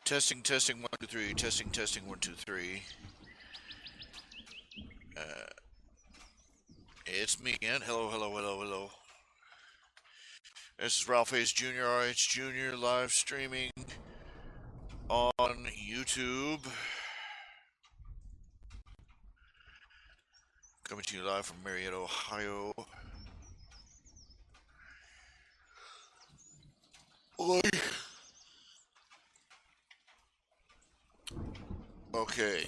Testing, testing, 1, 2, 3. Testing, testing, 1, 2, 3. It's me again. Hello, hello, hello, hello. This is RHJunior, RHJunior, live streaming on YouTube. Coming to you live from Marietta, Ohio. Okay.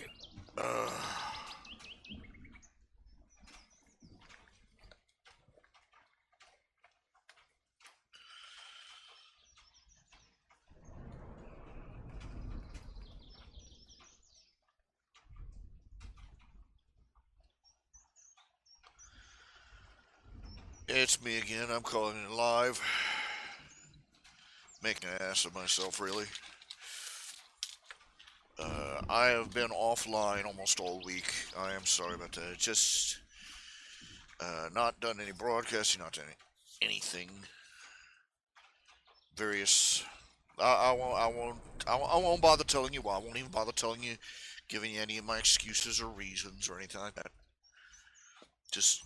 It's me again. I'm calling it live. Making an ass of myself, really. I have been offline almost all week. I am sorry about that. Just not done any broadcasting, not done anything. Various. I won't bother telling you why. I won't even bother telling you, giving you any of my excuses or reasons or anything like that. Just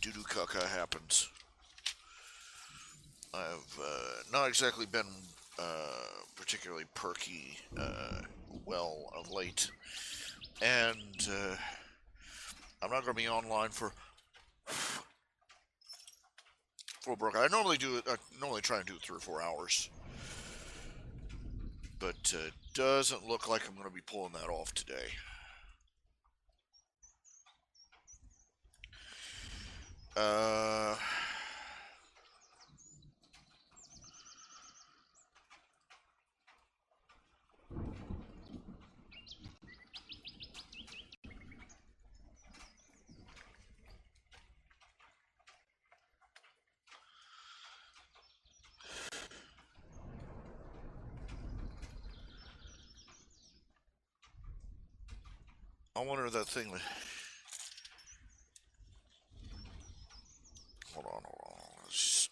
doo-doo caca happens. I've not exactly been particularly perky well of late, and I'm not going to be online for full broke. I normally do it. I normally try and do it 3 or 4 hours, but doesn't look like I'm going to be pulling that off today. I wonder if that thing. Hold on. Let's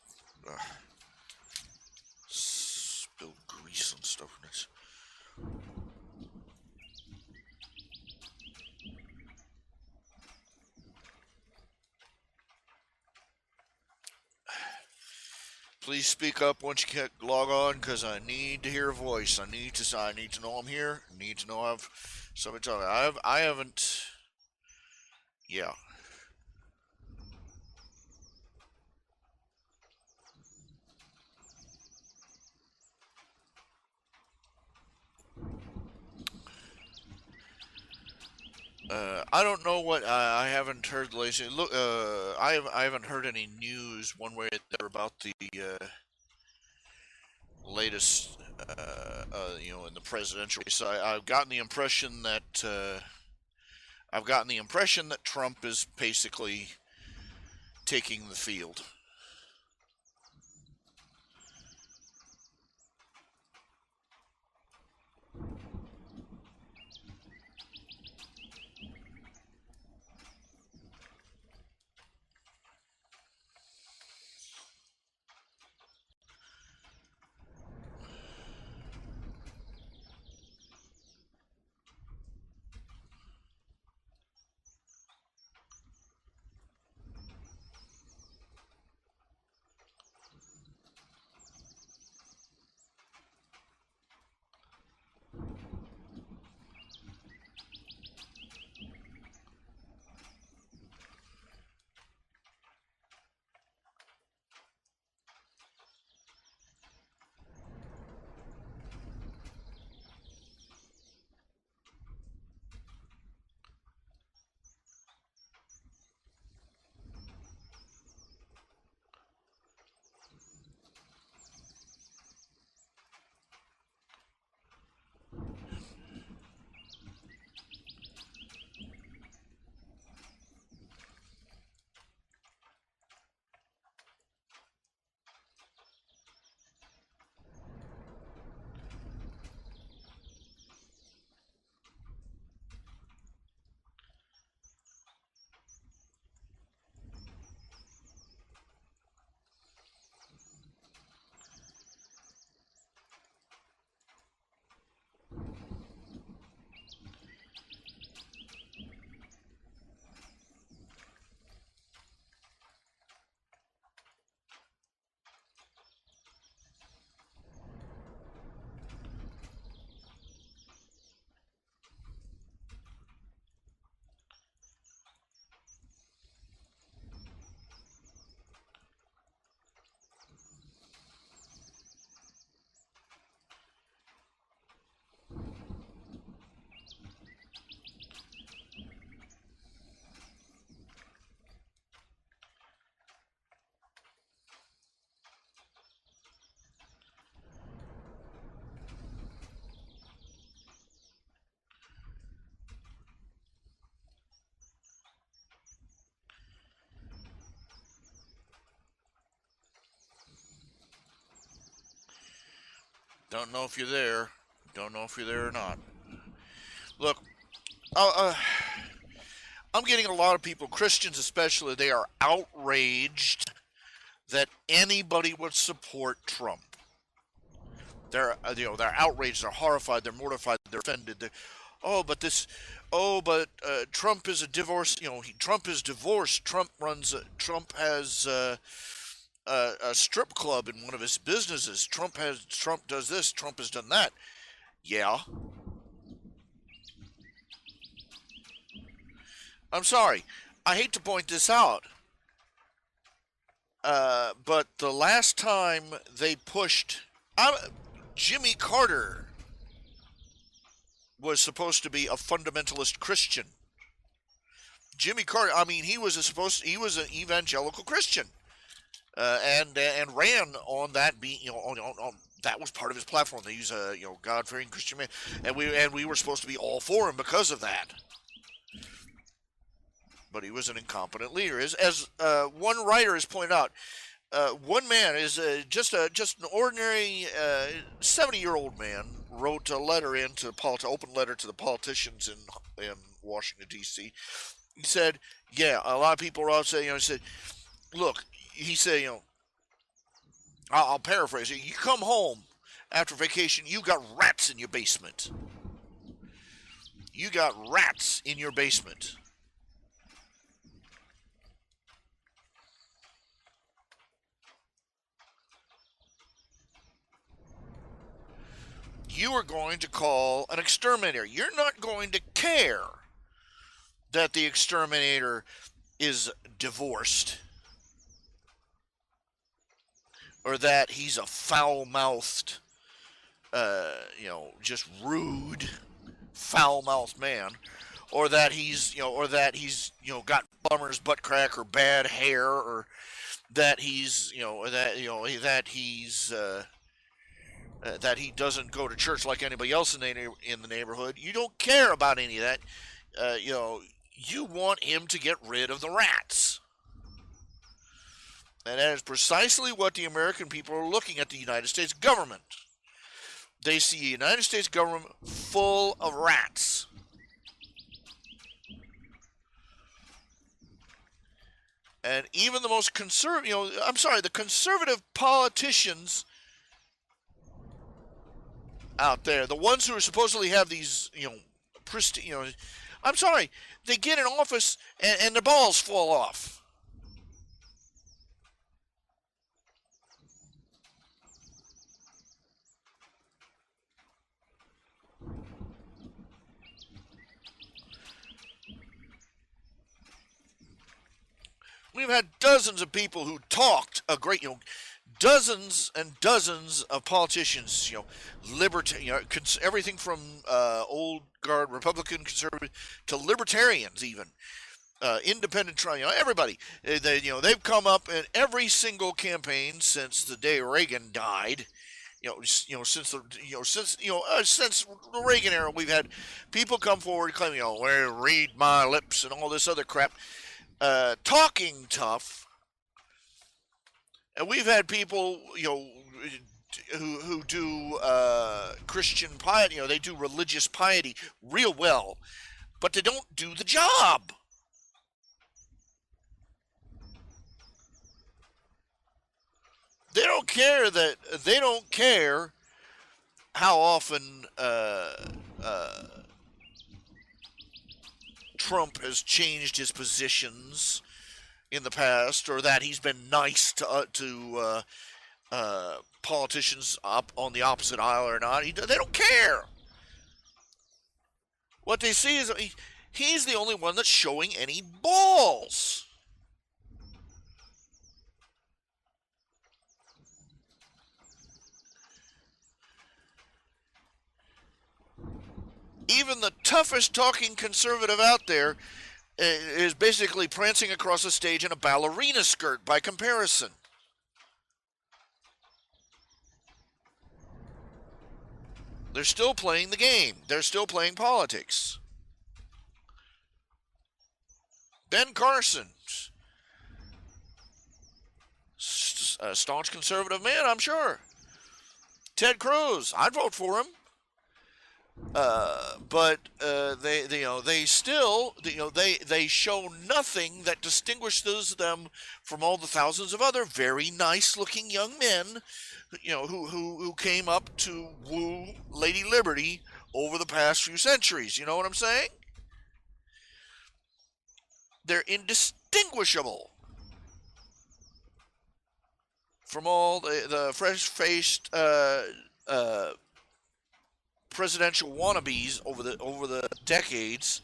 spill grease and stuff in this. Please speak up once you log on, because I need to hear a voice. I need to know I'm here. I need to know I've somebody talking. I haven't. Yeah. I don't know what I haven't heard lately. Look, I haven't heard any news one way or the other about the latest, in the presidential race. I've gotten the impression that Trump is basically taking the field. Don't know if you're there. Don't know if you're there or not. Look, uh, I'm getting a lot of people, Christians especially, they are outraged that anybody would support Trump. They're outraged, they're horrified, they're mortified, they're offended. Trump is a divorce. Trump is divorced. Trump has a strip club in one of his businesses. Trump does this. Trump has done that. Yeah. I'm sorry. I hate to point this out. But the last time they pushed Jimmy Carter was supposed to be a fundamentalist Christian. Jimmy Carter, I mean, he was an evangelical Christian, and ran on that that was part of his platform. He's a God-fearing Christian man, and we were supposed to be all for him because of that. But he was an incompetent leader. As one writer has pointed out, one man is just an ordinary 70-year-old man wrote a letter open letter to the politicians in Washington D.C. He said, "Yeah, a lot of people are out saying, he said, look, he said, I'll paraphrase it. You come home after vacation, you got rats in your basement. You got rats in your basement." You are going to call an exterminator. You're not going to care that the exterminator is divorced or that he's a foul-mouthed, just rude, foul-mouthed man, or that he's got bummer's butt crack or bad hair, or that he's that he doesn't go to church like anybody else in the neighborhood. You don't care about any of that. You want him to get rid of the rats. And that is precisely what the American people are looking at the United States government. They see a United States government full of rats. And even the most the conservative politicians out there, the ones who are supposedly have these, I'm sorry, they get in office and their balls fall off. We've had dozens of people who talked dozens and dozens of politicians, everything from old guard Republican conservative to libertarians, even independent, everybody. They've come up in every single campaign since the day Reagan died. Since the Reagan era, we've had people come forward claiming, read my lips and all this other crap, talking tough. And we've had people, who do Christian piety, they do religious piety real well, but they don't do the job. They don't care how often Trump has changed his positions in the past, or that he's been nice to politicians up on the opposite aisle or not. They don't care. What they see is he's the only one that's showing any balls. Even the toughest talking conservative out there is basically prancing across the stage in a ballerina skirt by comparison. They're still playing the game. They're still playing politics. Ben Carson, a staunch conservative man, I'm sure. Ted Cruz. I'd vote for him. But they you know they still they show nothing that distinguishes them from all the thousands of other very nice looking young men who came up to woo Lady Liberty over the past few centuries. You know what I'm saying? They're indistinguishable from all the fresh-faced uh, presidential wannabes over the decades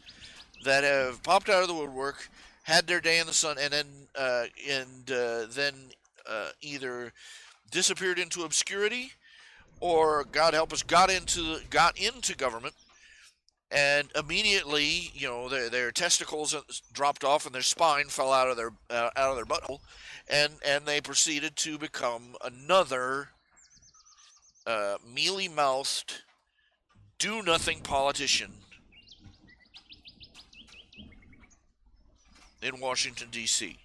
that have popped out of the woodwork, had their day in the sun, and then either disappeared into obscurity, or God help us, got into government, and immediately their testicles dropped off and their spine fell out of their butthole, and they proceeded to become another mealy mouthed do nothing politician in Washington, D.C.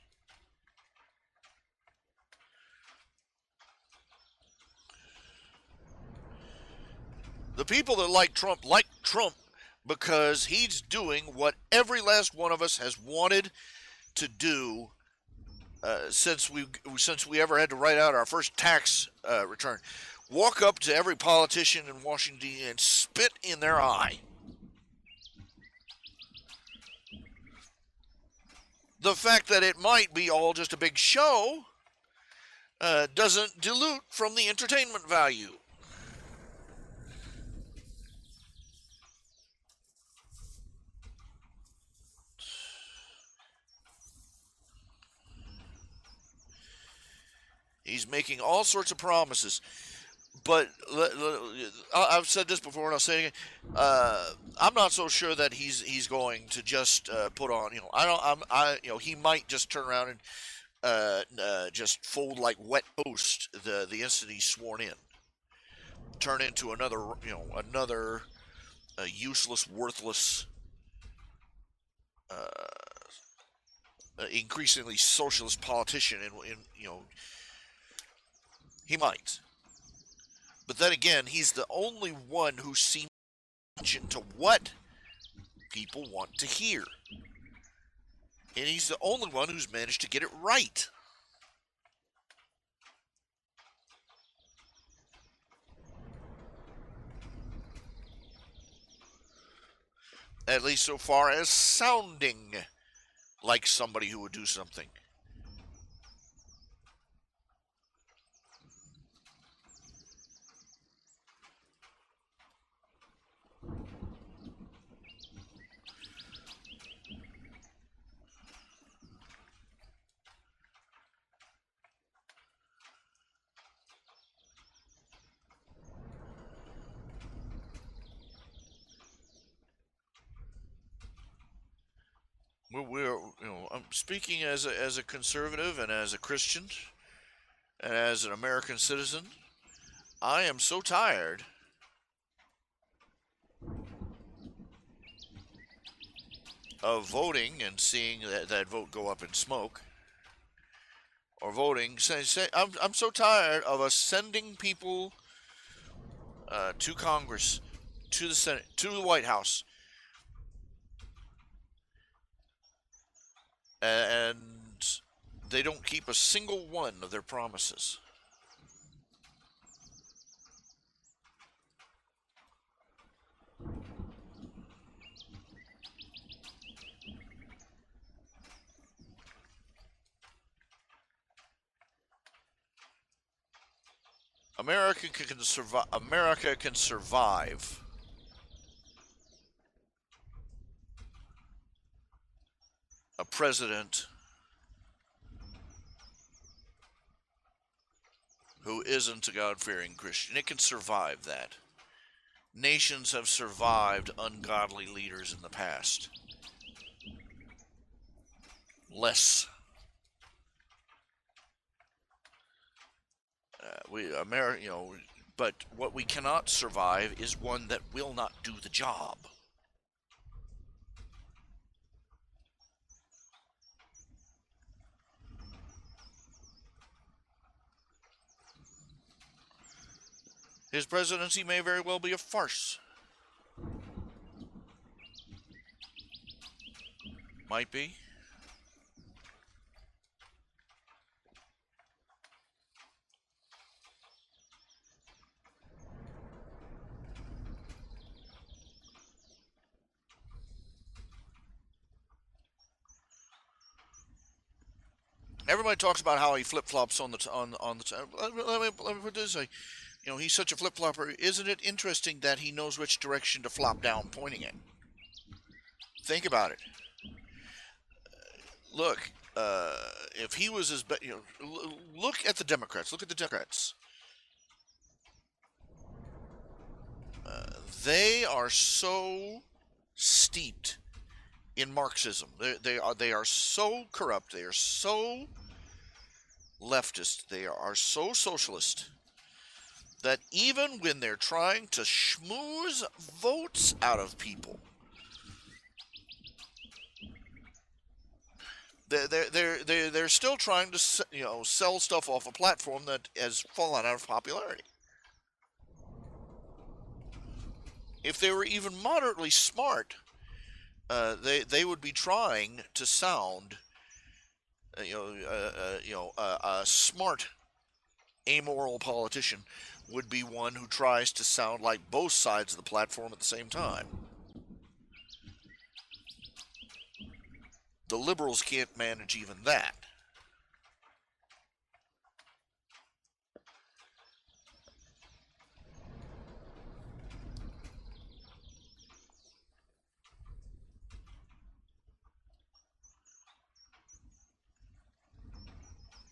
The people that like Trump because he's doing what every last one of us has wanted to do since we ever had to write out our first tax return. Walk up to every politician in Washington, D.C. and spit in their eye. The fact that it might be all just a big show doesn't dilute from the entertainment value. He's making all sorts of promises, but I've said this before, and I'll say it again. I'm not so sure that he's going to just put on. He might just turn around and just fold like wet toast the instant he's sworn in, turn into another useless, worthless, increasingly socialist politician. He might. But then again, he's the only one who seems to what people want to hear. And he's the only one who's managed to get it right. At least so far as sounding like somebody who would do something. I'm speaking as a conservative and as a Christian and as an American citizen. I am so tired of voting and seeing that vote go up in smoke, or voting. I'm so tired of us sending people to Congress, to the Senate, to the White House, and they don't keep a single one of their promises. America can survive. America can survive a president who isn't a God-fearing Christian. It can survive that. Nations have survived ungodly leaders in the past. Less. But what we cannot survive is one that will not do the job. His presidency may very well be a farce. Might be. Everybody talks about how he flip flops on the. Let me put this way. He's such a flip flopper. Isn't it interesting that he knows which direction to flop down, pointing it? Think about it. Look, if he was as look at the Democrats. Look at the Democrats. They are so steeped in Marxism. They are so corrupt. They are so leftist. They are so socialist that even when they're trying to schmooze votes out of people, they're still trying to sell stuff off a platform that has fallen out of popularity. If they were even moderately smart, they would be trying to sound, a smart, amoral politician would be one who tries to sound like both sides of the platform at the same time. The liberals can't manage even that.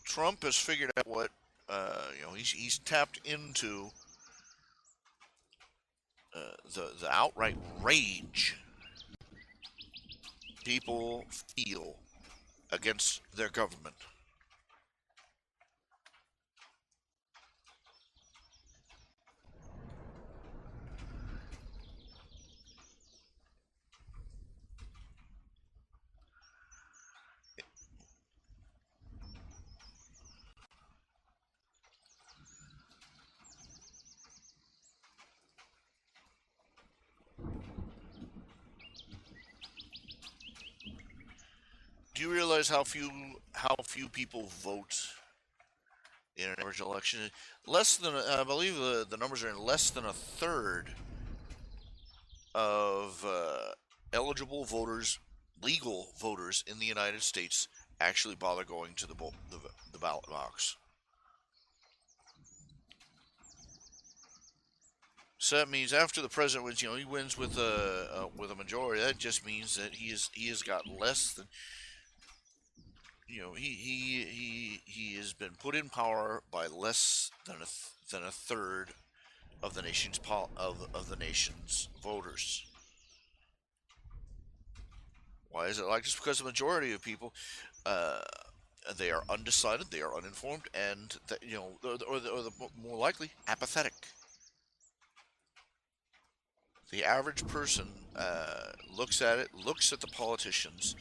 Trump has figured out what he's tapped into the outright rage people feel against their government. Do you realize how few people vote in an average election? Less than I believe the numbers are in less than a third of eligible voters, legal voters in the United States, actually bother going to the ballot box. So that means after the president wins, he wins with a majority. That just means that he has got less than he has been put in power by less than a third of the nation's nation's voters. Why is it like this? Because the majority of people, they are undecided, they are uninformed, and or the more likely apathetic. The average person looks at it, looks at the politicians,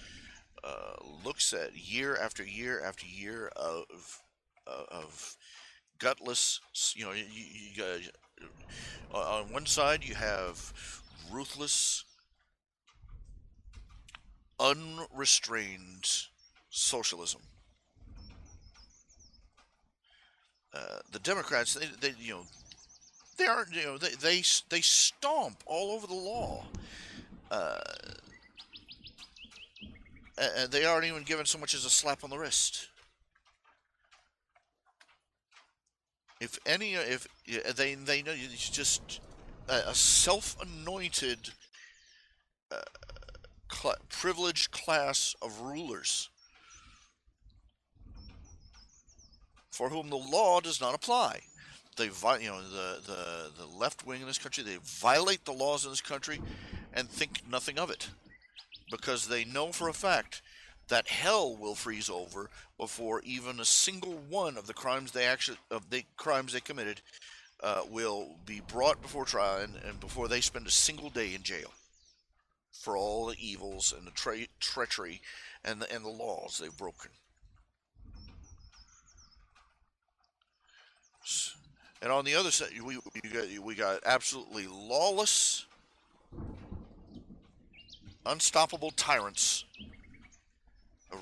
looks at year after year after year of gutless. On one side you have ruthless, unrestrained socialism. The Democrats, they aren't, they stomp all over the law. Uh, and they aren't even given so much as a slap on the wrist. If they know it's just a self-anointed, privileged class of rulers for whom the law does not apply. They, the left wing in this country, they violate the laws in this country and think nothing of it, because they know for a fact that hell will freeze over before even a single one of the crimes they committed will be brought before trial, and before they spend a single day in jail for all the evils and the treachery and the laws they've broken. And on the other side, we got absolutely lawless, unstoppable tyrants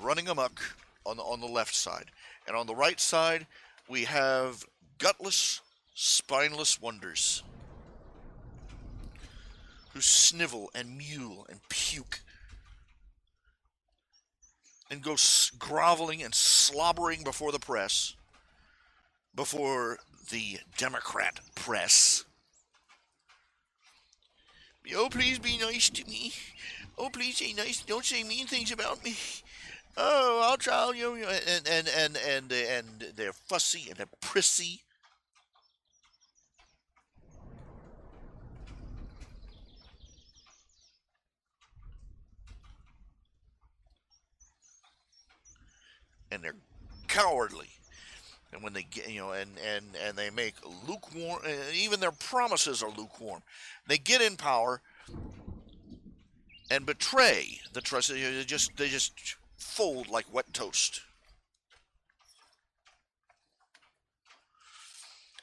running amok on the left side, and on the right side we have gutless, spineless wonders who snivel and mew and puke and go groveling and slobbering before the press, before the Democrat press. Oh, please be nice to me. Oh, please say nice. Don't say mean things about me. Oh, I'll try. And they're fussy and they're prissy. And they're cowardly. And when they get, and they make lukewarm, even their promises are lukewarm. They get in power and betray the trust. They just fold like wet toast.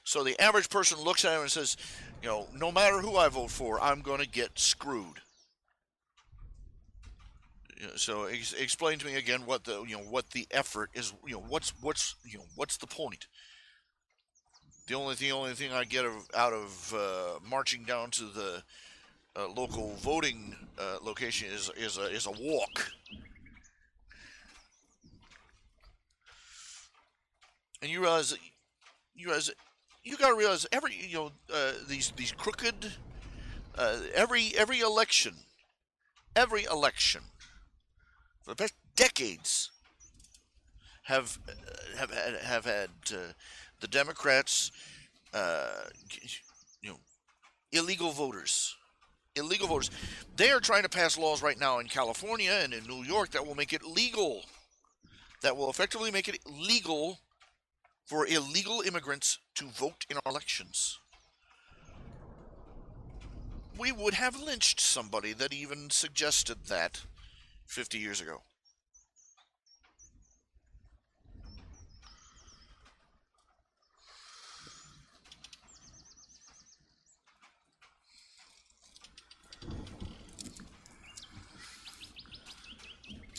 So the average person looks at him and says, no matter who I vote for, I'm going to get screwed. So explain to me again what the effort is. What's the point? The only thing I get out of marching down to the local voting location is a walk. And you realize you got to realize these crooked every election for the past decades have had the Democrats you know illegal voters. Illegal voters. They are trying to pass laws right now in California and in New York that will make it legal. That will effectively make it legal for illegal immigrants to vote in our elections. We would have lynched somebody that even suggested that 50 years ago.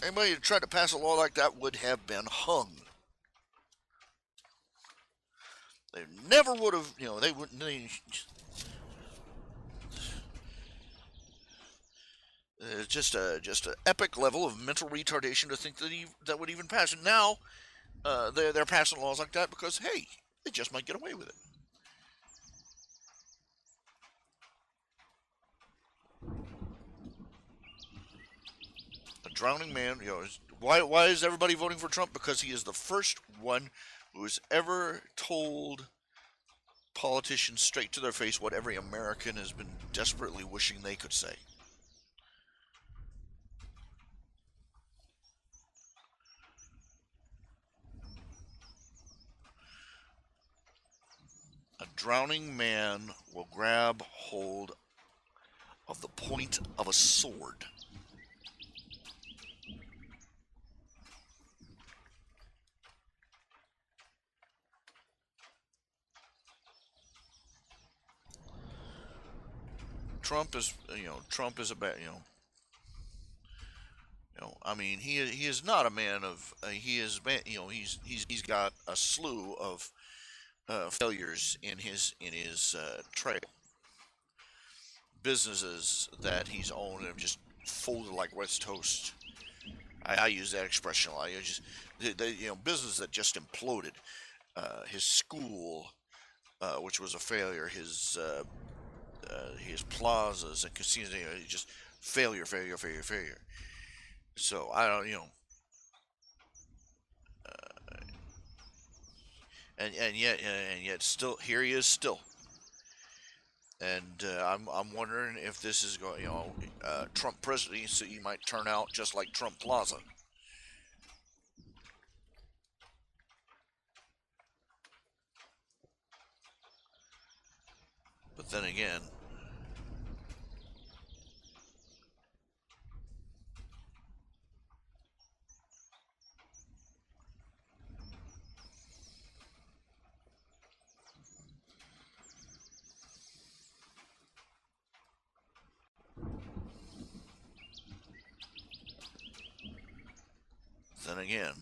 Anybody who tried to pass a law like that would have been hung. They never would have, they wouldn't. Just an epic level of mental retardation to think that would even pass. And now they're passing laws like that because hey, they just might get away with it. A drowning man. Why is everybody voting for Trump? Because he is the first one who has ever told politicians straight to their face what every American has been desperately wishing they could say. A drowning man will grab hold of the point of a sword. Trump is a bad, I mean, he is not a man of, he is, he's got a slew of failures in his trail. Businesses that he's owned have just folded like West toast. I use that expression a lot. Business that just imploded. His school, which was a failure. His plazas and casinos, just failure. So I don't, and yet still here he is still. And I'm wondering if this is going, Trump presidency might turn out just like Trump Plaza. But then again, then again,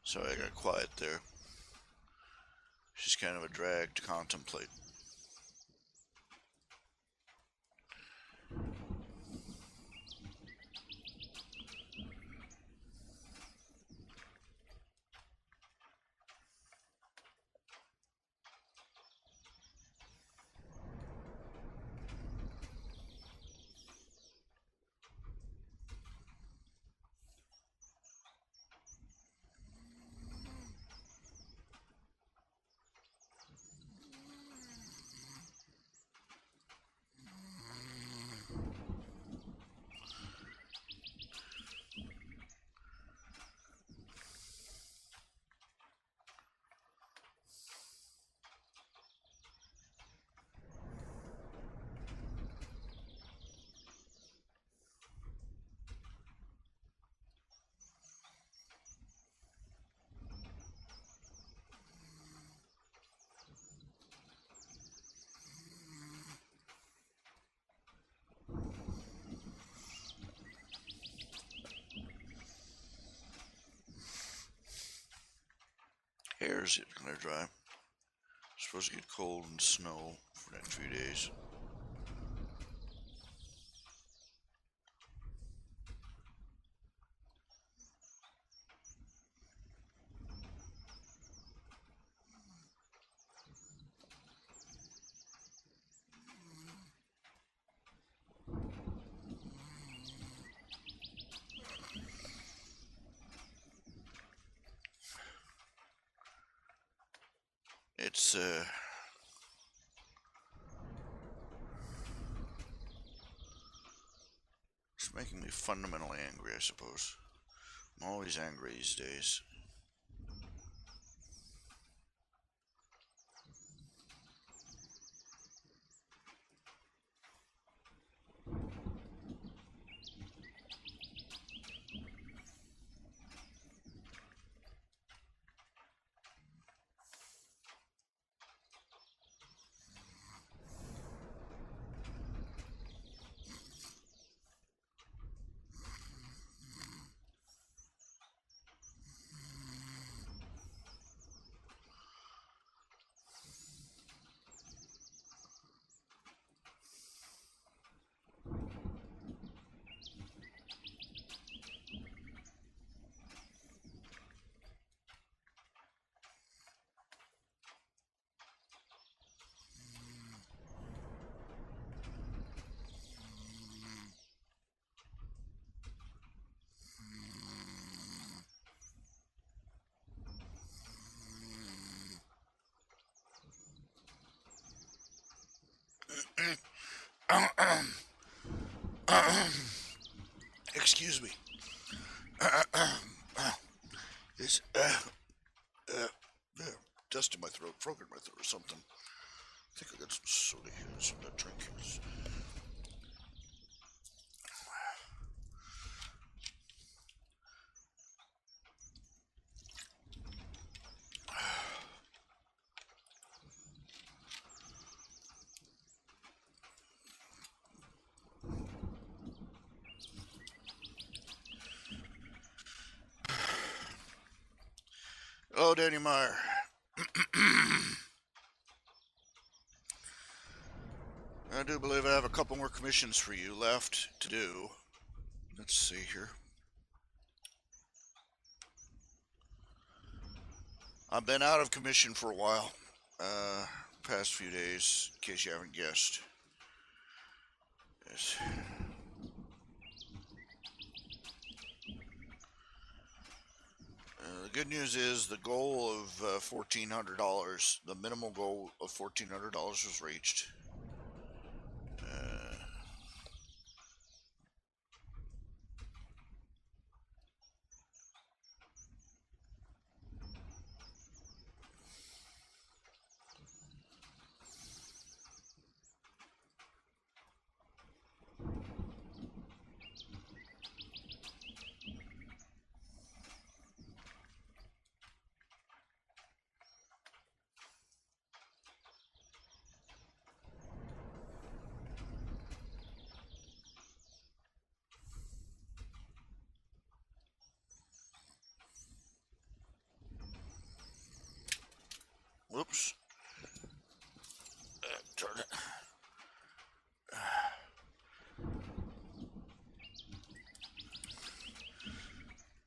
sorry I got quiet there. She's kind of a drag to contemplate. Hair's gonna dry. It's supposed to get cold and snow for the next few days. It's it's making me fundamentally angry, I suppose. I'm always angry these days. Excuse me. It's uh, uh, dust in my throat, frog in my throat, or something. I think I got some soda here, something to drink. Oh, Danny Meyer. I do believe I have a couple more commissions for you left to do. Let's see here. I've been out of commission for a while. Past few days, in case you haven't guessed. Yes. The good news is the goal of $1,400, the minimal goal of $1,400 was reached. Whoops. Turn it.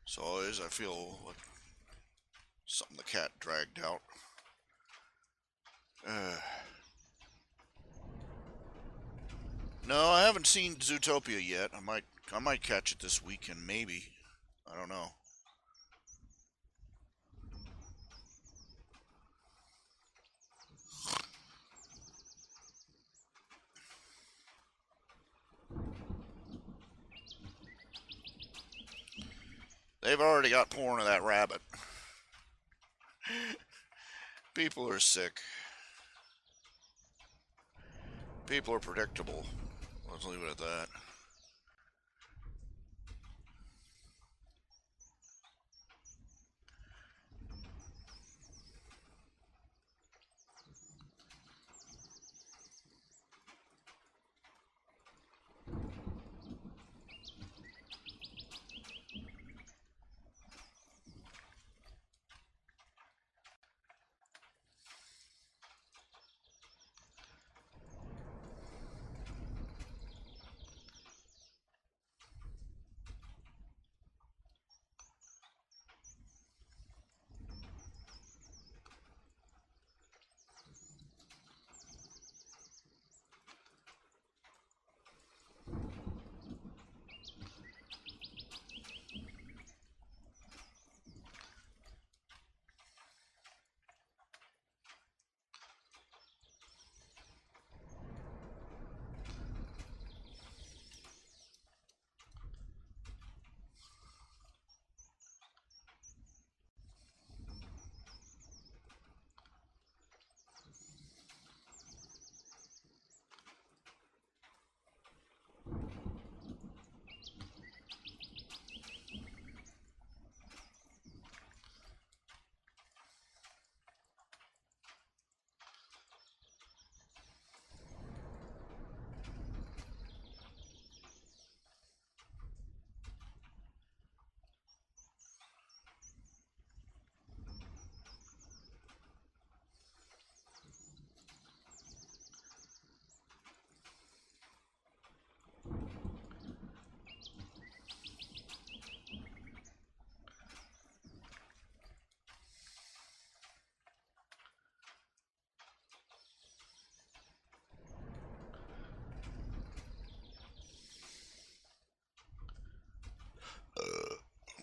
So always I feel like something the cat dragged out. No, I haven't seen Zootopia yet. I might catch it this weekend, maybe. I don't know. They've already got porn of that rabbit. People are sick. People are predictable. Let's leave it at that.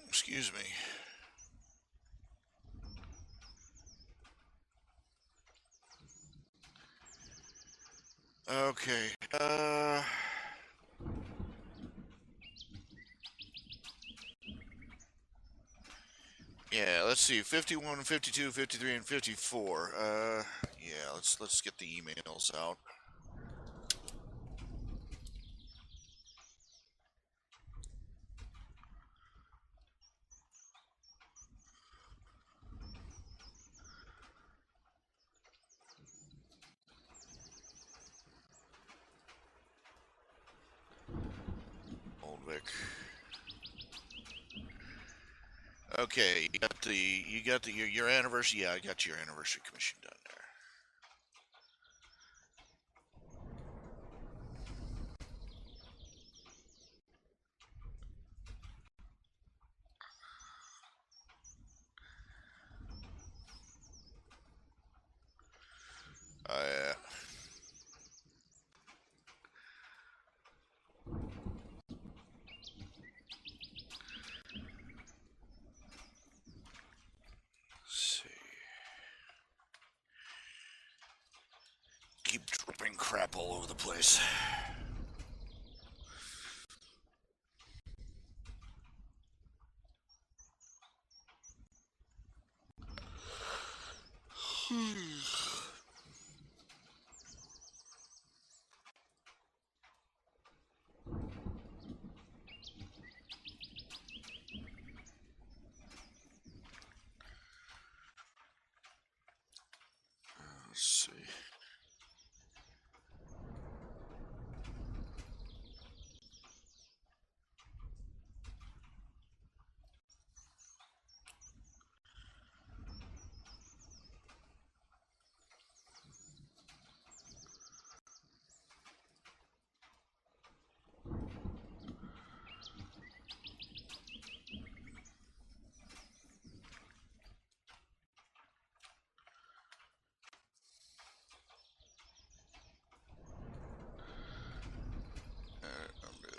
Excuse me. Okay. Yeah, let's see. 51, 52, 53, and 54. Yeah, let's get the emails out. Old Vic. Okay, you got your anniversary. Yeah, I got your anniversary commission done there. Let's see. Keep dropping crap all over the place. Let's see. Undo.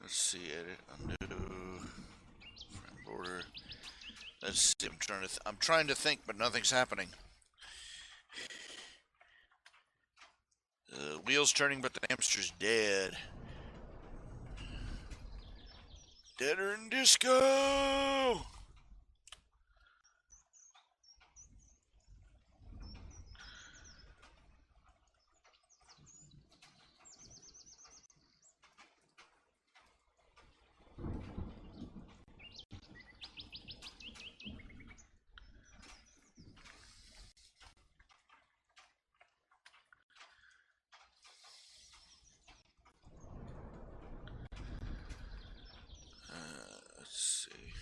Let's see. Edit. Undo. Frame border. Let's see. I'm trying to think, but nothing's happening. The wheel's turning, but the hamster's dead. Deader than disco. Let's see.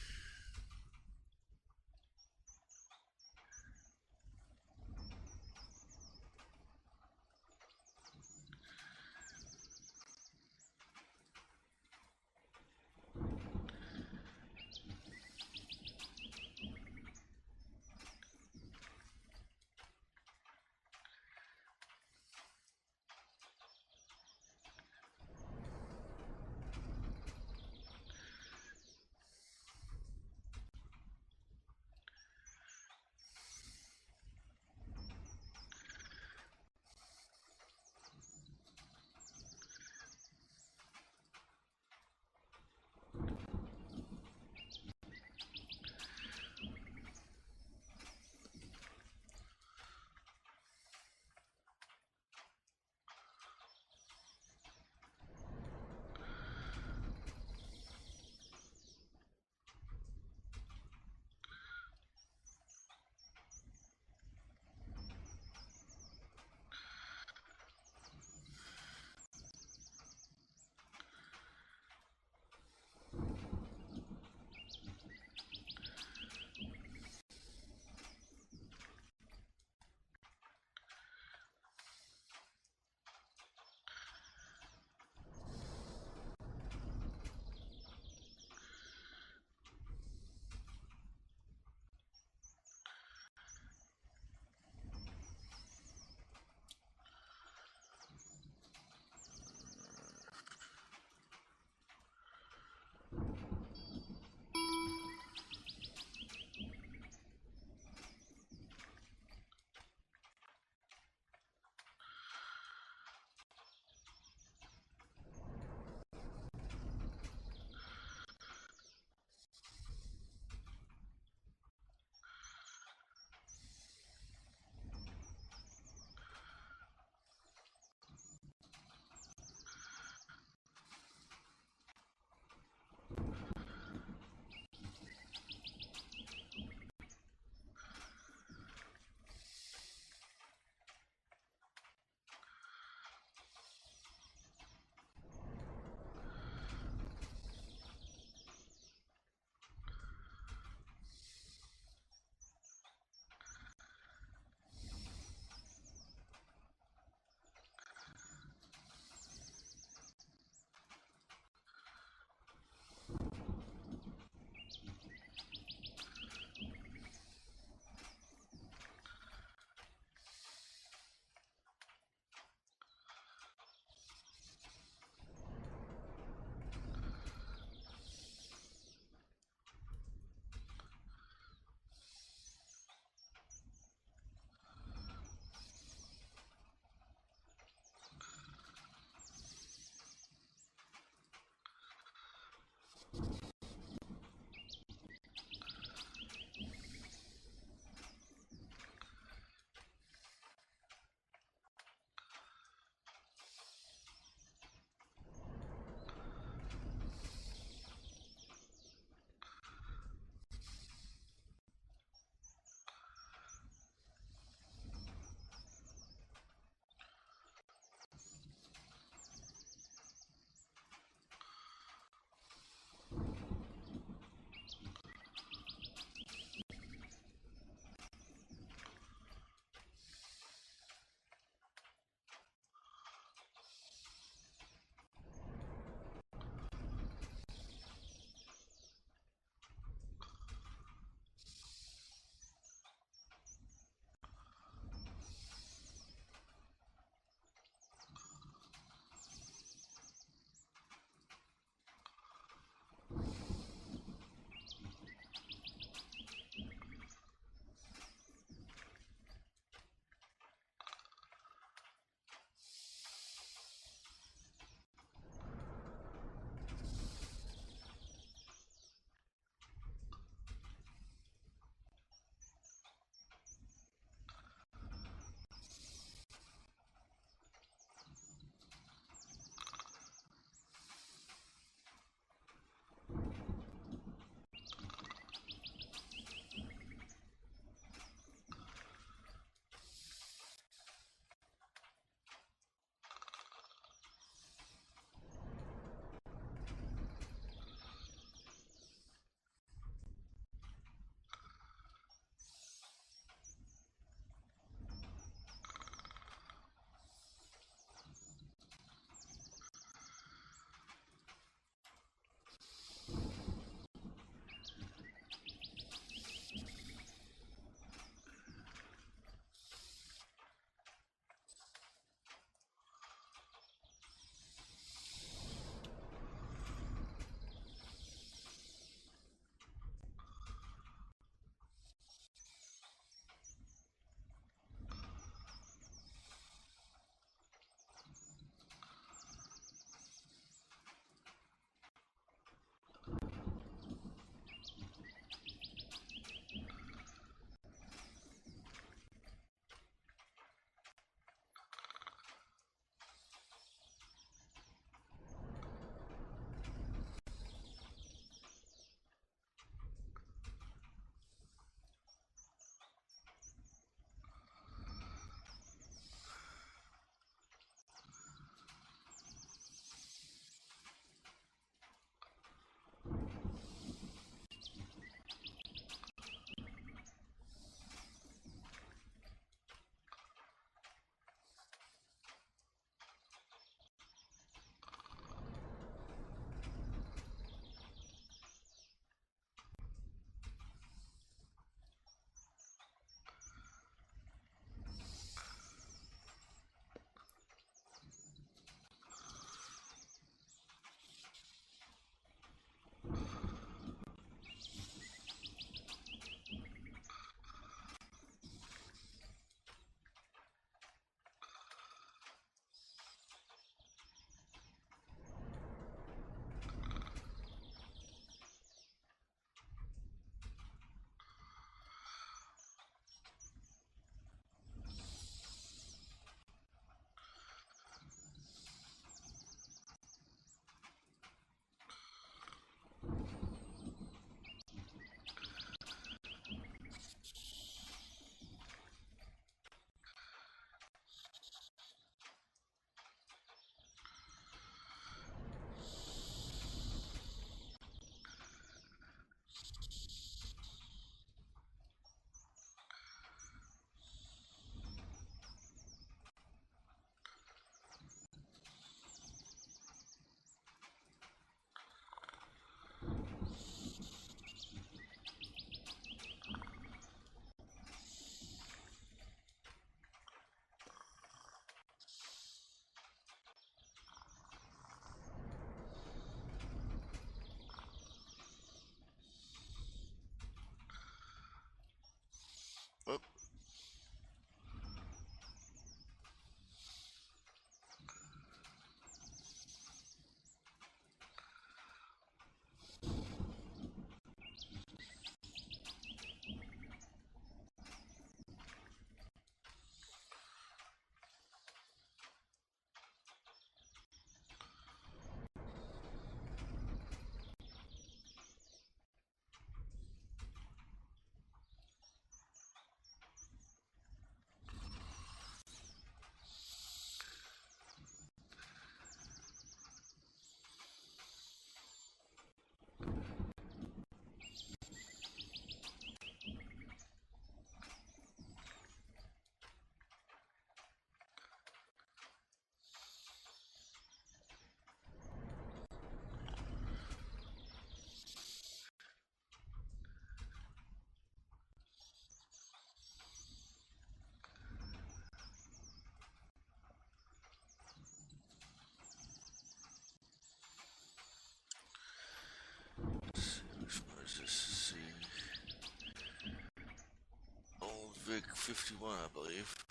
Big 51, I believe.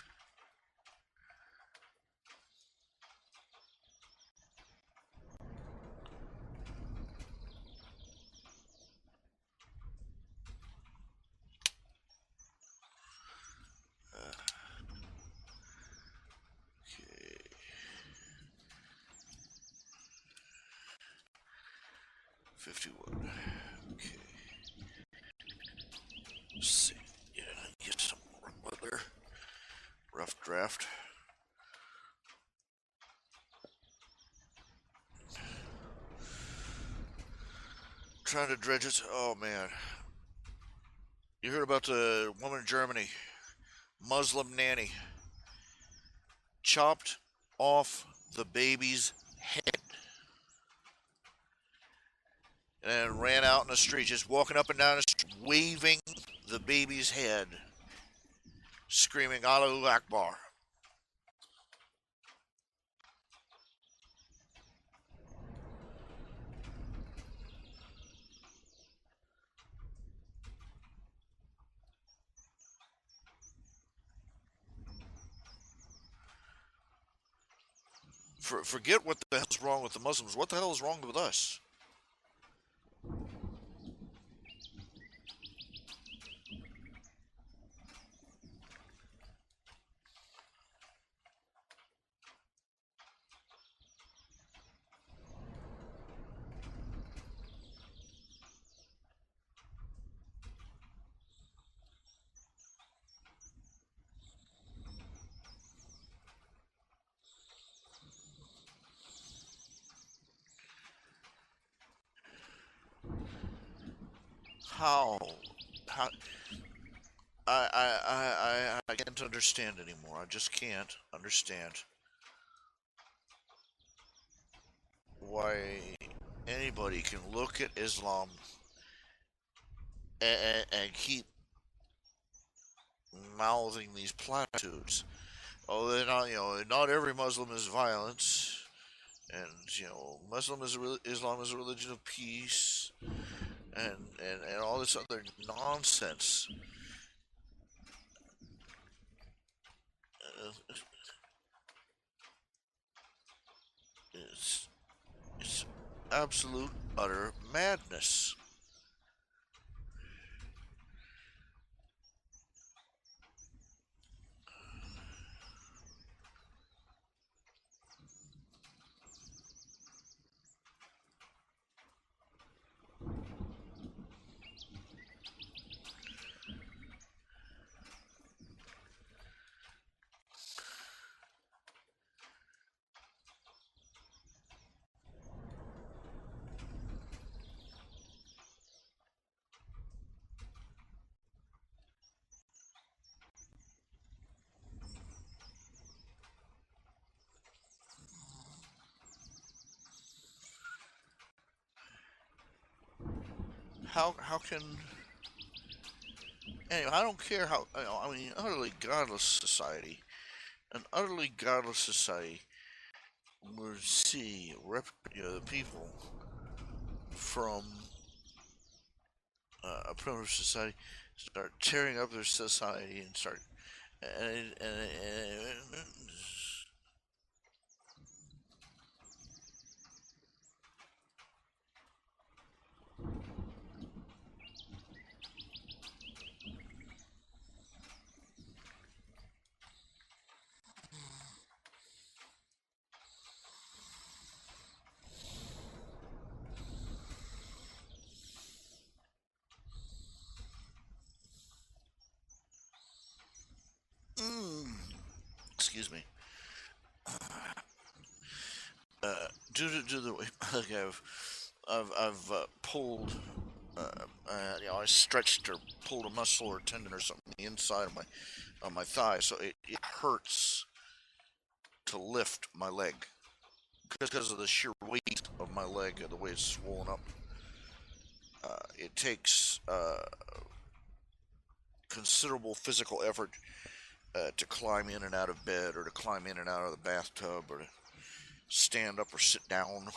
Okay. 51. Okay. Let's see. Yeah, get some more weather. Rough draft. Trying to dredge it. Oh man. You heard about the woman in Germany, Muslim nanny, chopped off the baby's head and ran out in the street, just walking up and down the street, waving the baby's head, screaming Allahu Akbar. Forget what the hell's wrong with the Muslims. What the hell is wrong with us? How? How? I can't understand anymore. I just can't understand why anybody can look at Islam and keep mouthing these platitudes. Oh, they're not. Not every Muslim is violent, and Islam is a religion of peace, and all this other nonsense. Uh, It's it's absolute utter madness. How can anyway? I don't care how. I mean, utterly godless society, an utterly godless society would see the people from a primitive society start tearing up their society and start and mm, excuse me. Due to the way like I've pulled I stretched or pulled a muscle or tendon or something on the inside of my thigh, so it hurts to lift my leg because of the sheer weight of my leg, the way it's swollen up. It takes considerable physical effort to climb in and out of bed, or to climb in and out of the bathtub, or to stand up or sit down.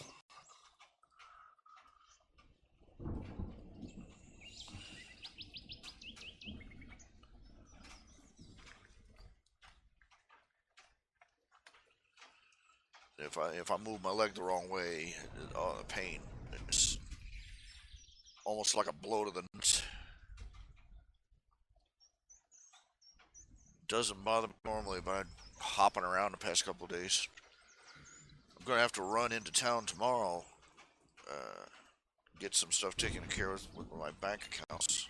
if I move my leg the wrong way, the pain, it's almost like a blow to the nuts. Doesn't bother me normally, but I'm hopping around the past couple of days. I'm gonna have to run into town tomorrow, uh, get some stuff taken care of with my bank accounts.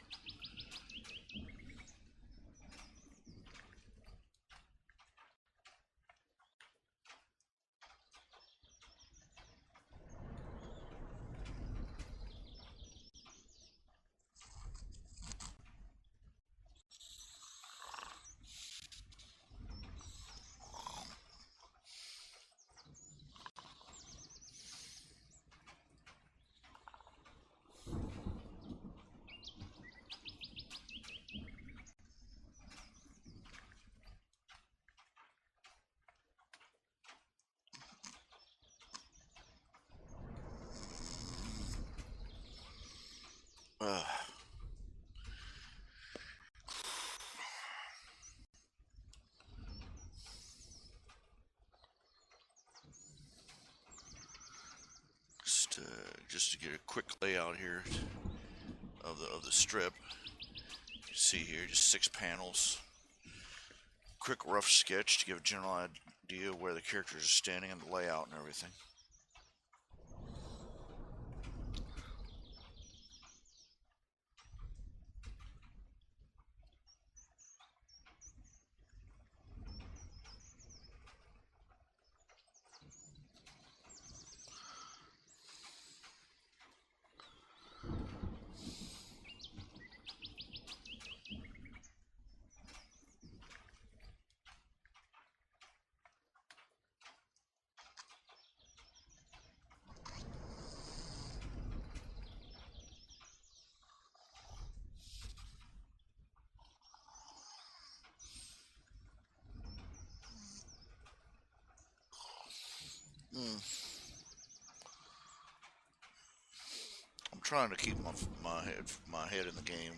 Uh, just to get a quick layout here of the strip. You see here, just 6 panels. Quick rough sketch to give a general idea of where the characters are standing and the layout and everything. Mm. I'm trying to keep my head in the game.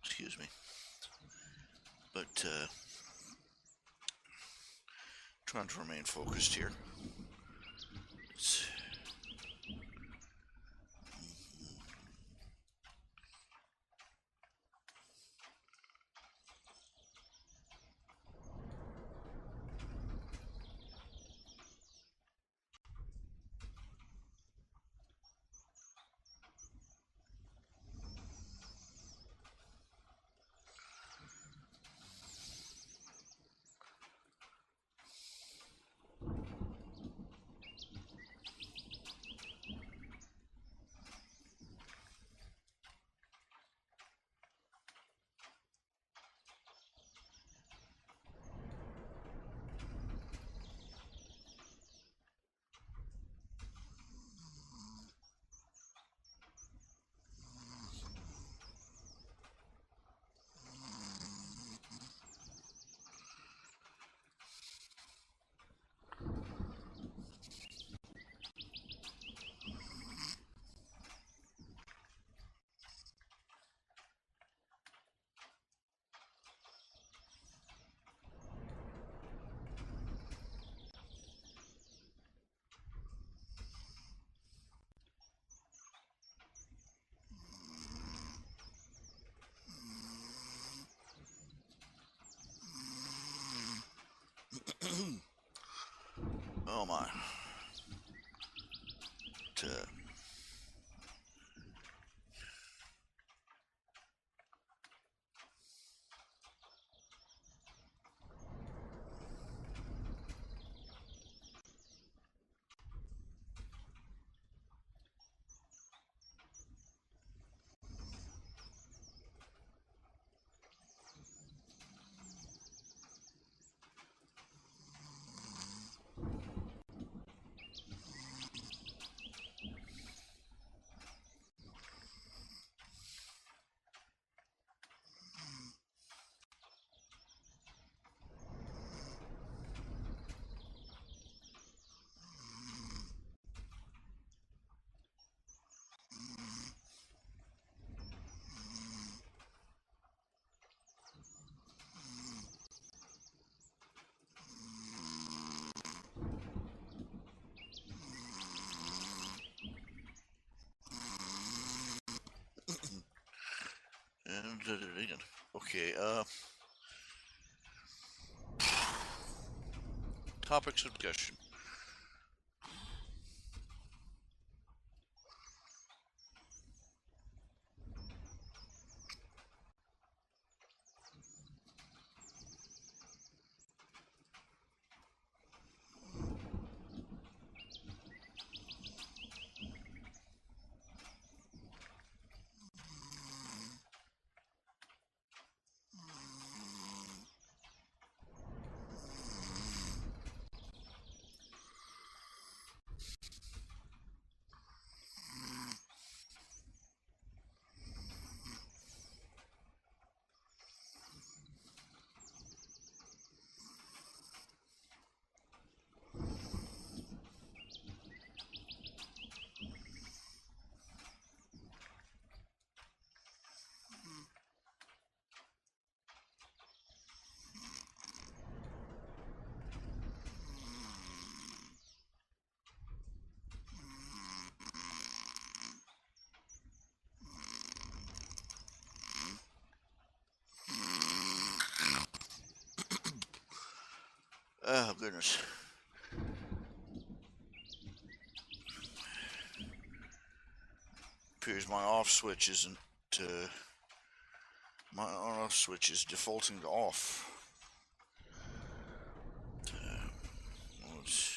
Excuse me. But trying to remain focused here. It's, oh my. To Okay, topics of discussion. Oh, goodness. Appears my off switch isn't, my on off switch is defaulting to off. Let's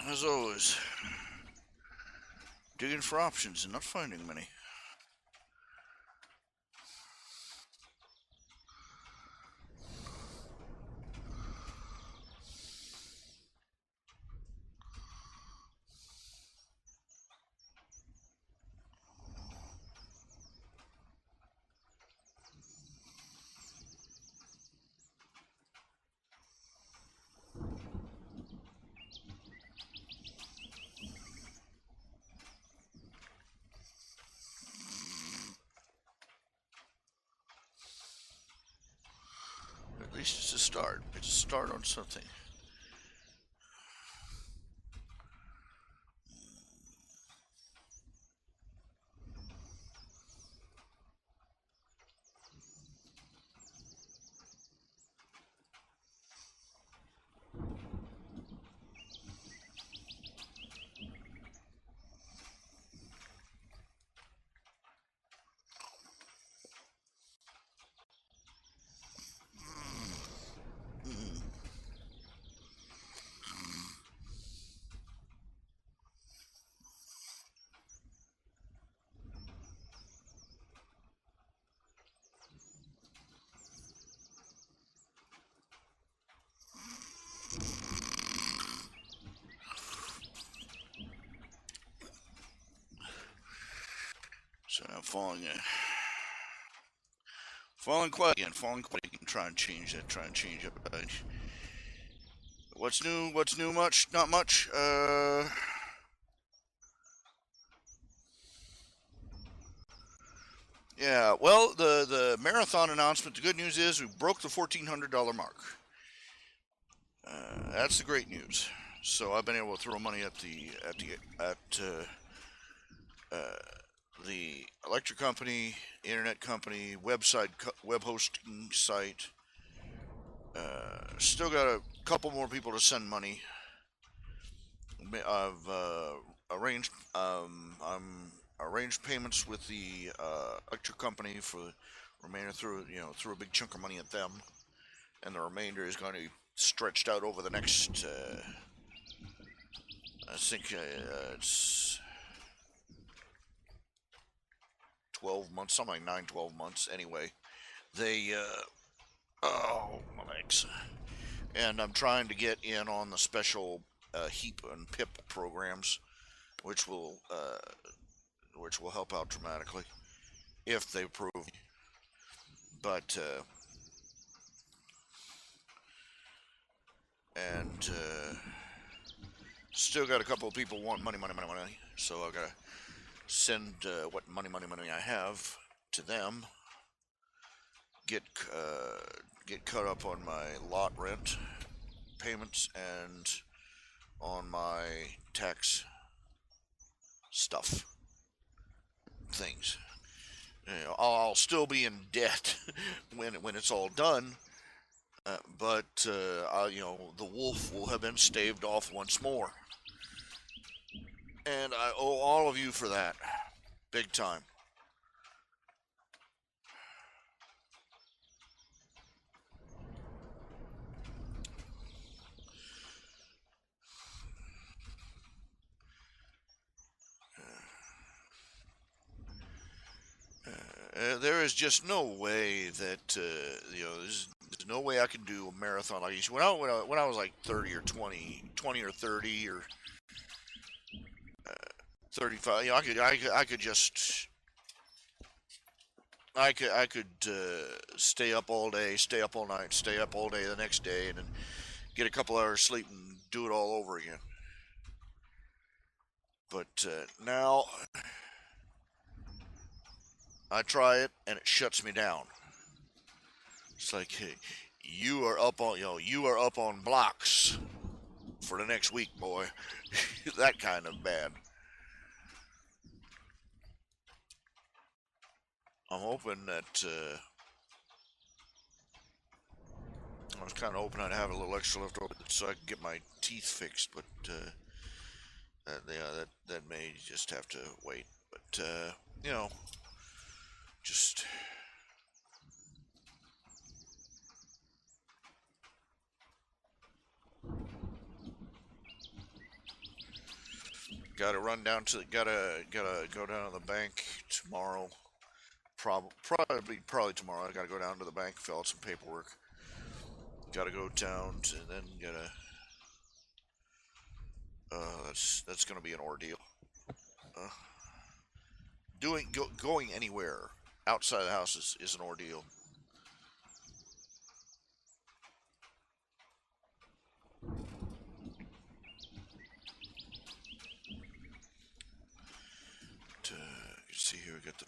as always, digging for options and not finding many. At least it's a start. It's a start on something. So I'm falling in. Falling quiet again. Falling quiet again. Try and change that. Try and change it. What's new? What's new? Much? Not much. Yeah. Well, the marathon announcement. The good news is we broke the $1,400 mark. That's the great news. So I've been able to throw money at the electric company, internet company, web hosting site. Still got a couple more people to send money. I've I'm arranged payments with the electric company for the remainder through a big chunk of money at them, and the remainder is going to be stretched out over the next. I think it's 12 months, something like 9, 12 months. Anyway, they oh my legs. And I'm trying to get in on the special HEAP and PIP programs, which will help out dramatically if they approve. But and still got a couple of people want money, so I gotta send what money I have to them. Get caught up on my lot rent payments and on my tax stuff things. You know, I'll still be in debt when it's all done, but the wolf will have been staved off once more, and I owe all of you for that, big time. There is just no way that there's no way I can do a marathon like this. When I was like 30 or 20 or 30 or 35, I could stay up all day, stay up all night, stay up all day the next day, and then get a couple hours sleep and do it all over again. But now I try it and it shuts me down. It's like, hey, you are up on blocks for the next week, boy. That kind of bad. I'm hoping that I was kind of hoping I'd have a little extra left over so I could get my teeth fixed, but that may just have to wait. But just gotta run down to gotta go down to the bank tomorrow. Probably tomorrow. I gotta go down to the bank, fill out some paperwork. Gotta go down and then gotta. That's gonna be an ordeal. Uh, going anywhere outside the house is an ordeal. You see here, we got the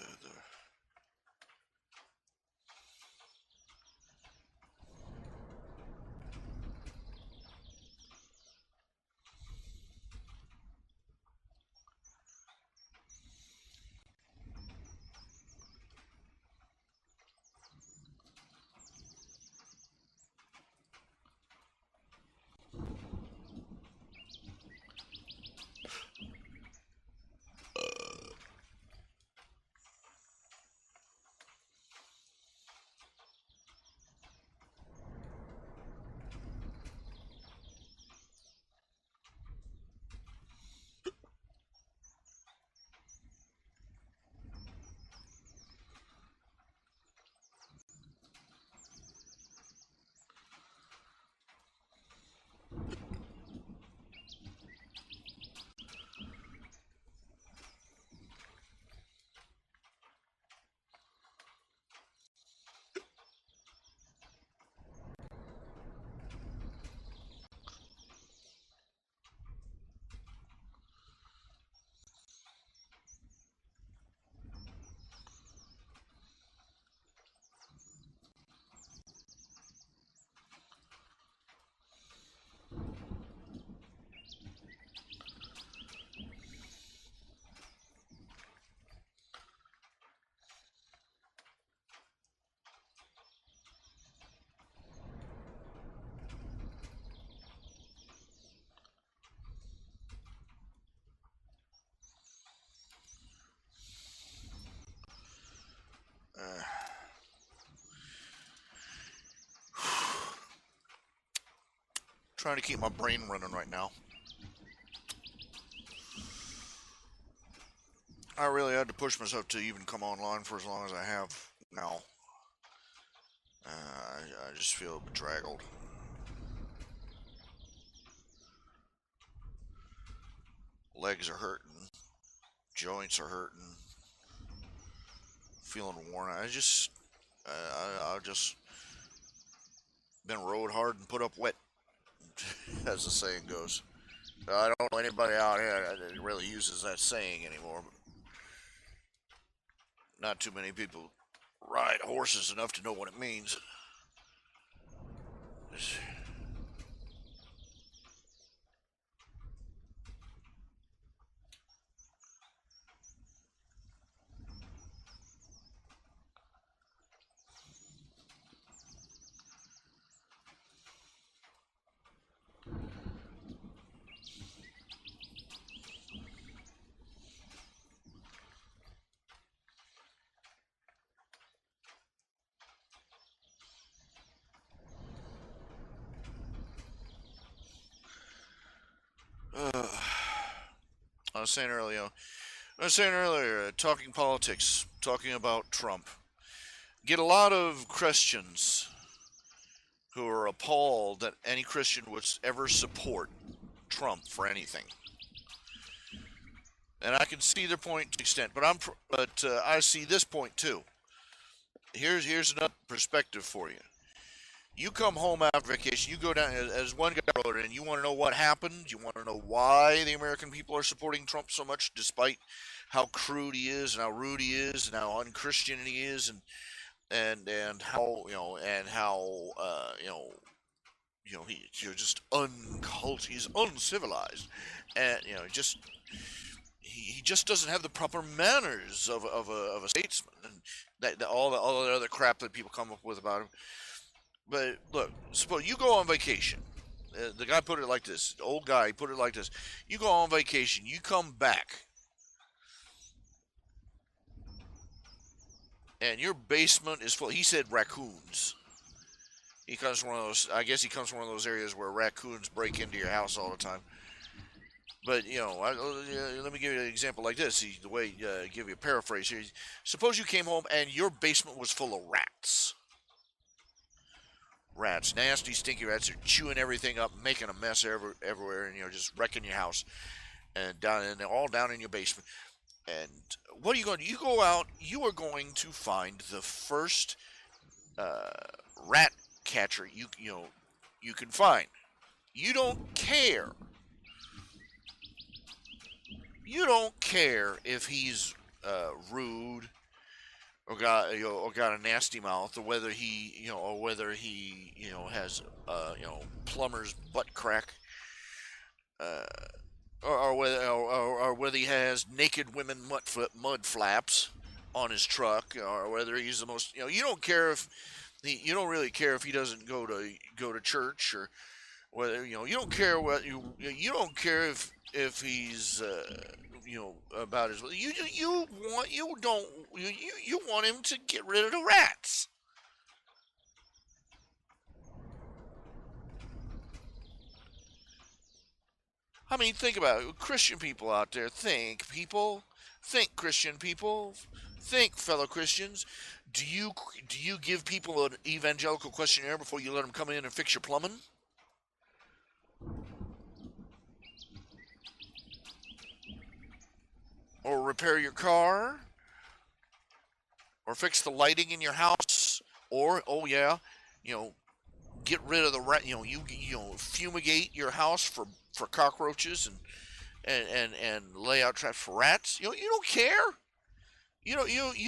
trying to keep my brain running right now. I really had to push myself to even come online for as long as I have now. I just feel bedraggled. Legs are hurting. Joints are hurting. Feeling worn out. I just been rode hard and put up wet, as the saying goes. I don't know anybody out here that really uses that saying anymore. But not too many people ride horses enough to know what it means. I was saying earlier, talking politics, talking about Trump. Get a lot of Christians who are appalled that any Christian would ever support Trump for anything. And I can see their point to an extent, but I see this point too. Here's another perspective for you. You come home after vacation, you go down, as one guy wrote it, and you want to know what happened. You want to know why the American people are supporting Trump so much, despite how crude he is, and how rude he is, and how unchristian he is, and how he's just he's uncivilized, and just he just doesn't have the proper manners of a statesman, and all the other crap that people come up with about him. But look, suppose you go on vacation. The guy put it like this. The old guy put it like this. You go on vacation. You come back. And your basement is full. He said raccoons. He comes from one of those. I guess he comes from one of those areas where raccoons break into your house all the time. But let me give you an example like this. The way give you a paraphrase here. Suppose you came home and your basement was full of rats. Rats, nasty, stinky rats. They're chewing everything up, making a mess everywhere, and just wrecking your house, and they're all down in your basement. And what are you going to do? You go out. You are going to find the first rat catcher you can find. You don't care. You don't care if he's rude or got a nasty mouth, or whether he has plumber's butt crack, or whether he has naked women mud flaps on his truck, or whether he's the most you don't care if you don't really care if he doesn't go to church, or whether you don't care what you don't care if he's about his you want him to get rid of the rats. I mean, think about it. Christian people out there, think Christian people, think fellow Christians. Do you give people an evangelical questionnaire before you let them come in and fix your plumbing? Or repair your car, or fix the lighting in your house, or get rid of the rat. Fumigate your house for cockroaches and lay out traps for rats. You don't care. You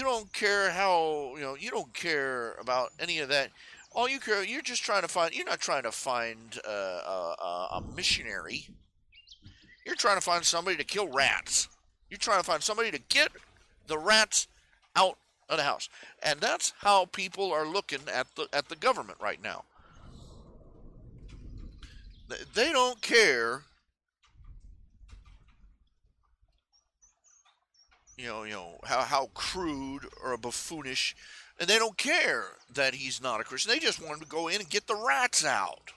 don't care how you don't care about any of that. All you care, you're just trying to find. You're not trying to find a missionary. You're trying to find somebody to kill rats. You're trying to find somebody to get the rats out of the house. And that's how people are looking at the government right now. They don't care, how crude or buffoonish, and they don't care that he's not a Christian. They just want him to go in and get the rats out.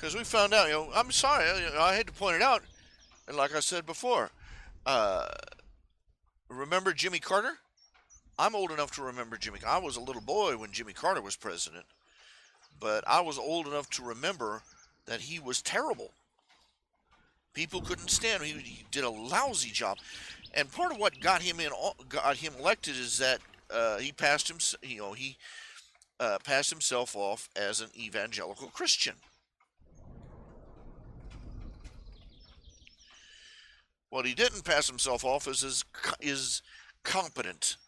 Because we found out, I'm sorry, I had to point it out, and like I said before, uh, remember Jimmy Carter? I'm old enough to remember Jimmy. I was a little boy when Jimmy Carter was president, but I was old enough to remember that he was terrible. People couldn't stand him. He did a lousy job, and part of what got him elected is that he passed him. He passed himself off as an evangelical Christian. What he didn't pass himself off as is competent.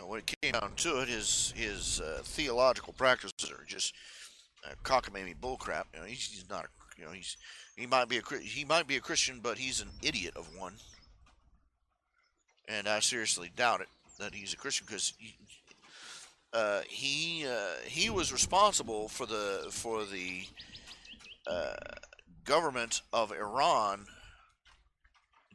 When it came down to it, his theological practices are just cockamamie bullcrap. He's not. He might be a Christian, but he's an idiot of one. And I seriously doubt it that he's a Christian because he was responsible for the uh, government of Iran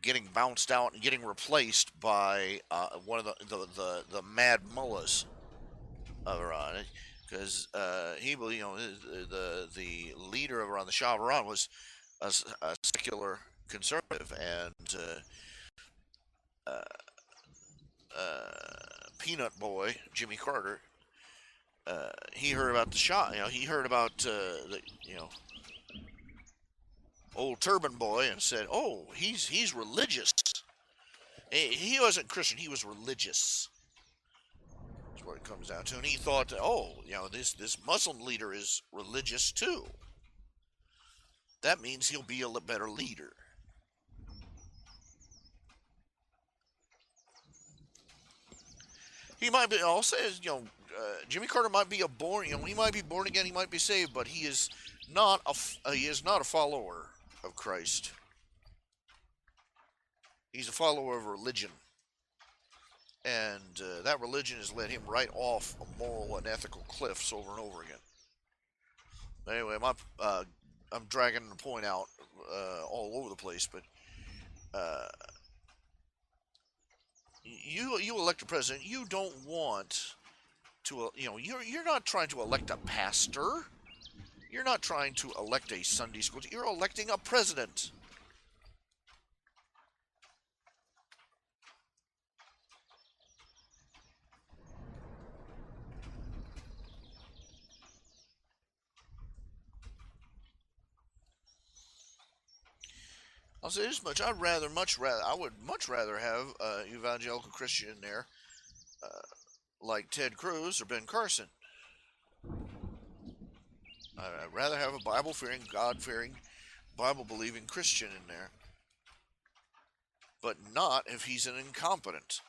getting bounced out and getting replaced by one of the mad mullahs of Iran, because he believed, the leader of Iran, the Shah of Iran, was a secular conservative, and Peanut Boy Jimmy Carter, he heard about the Shah. He heard about the old turban boy and said, "Oh, he's religious." He wasn't Christian; he was religious. That's what it comes down to. And he thought, that, "Oh, this Muslim leader is religious too. That means he'll be a better leader." He might be. I'll say, Jimmy Carter might be he might be born again, he might be saved, but he is not a follower of Christ. He's a follower of religion, and that religion has led him right off moral and ethical cliffs over and over again. Anyway, I'm dragging the point out all over the place, but uh, you elect a president, you don't want to you're not trying to elect a pastor. You're not trying to elect a Sunday school. You're electing a president. I'll say this much: I would much rather have an evangelical Christian in there, uh, like Ted Cruz or Ben Carson. I'd rather have a Bible-fearing, God-fearing, Bible-believing Christian in there, but not if he's an incompetent.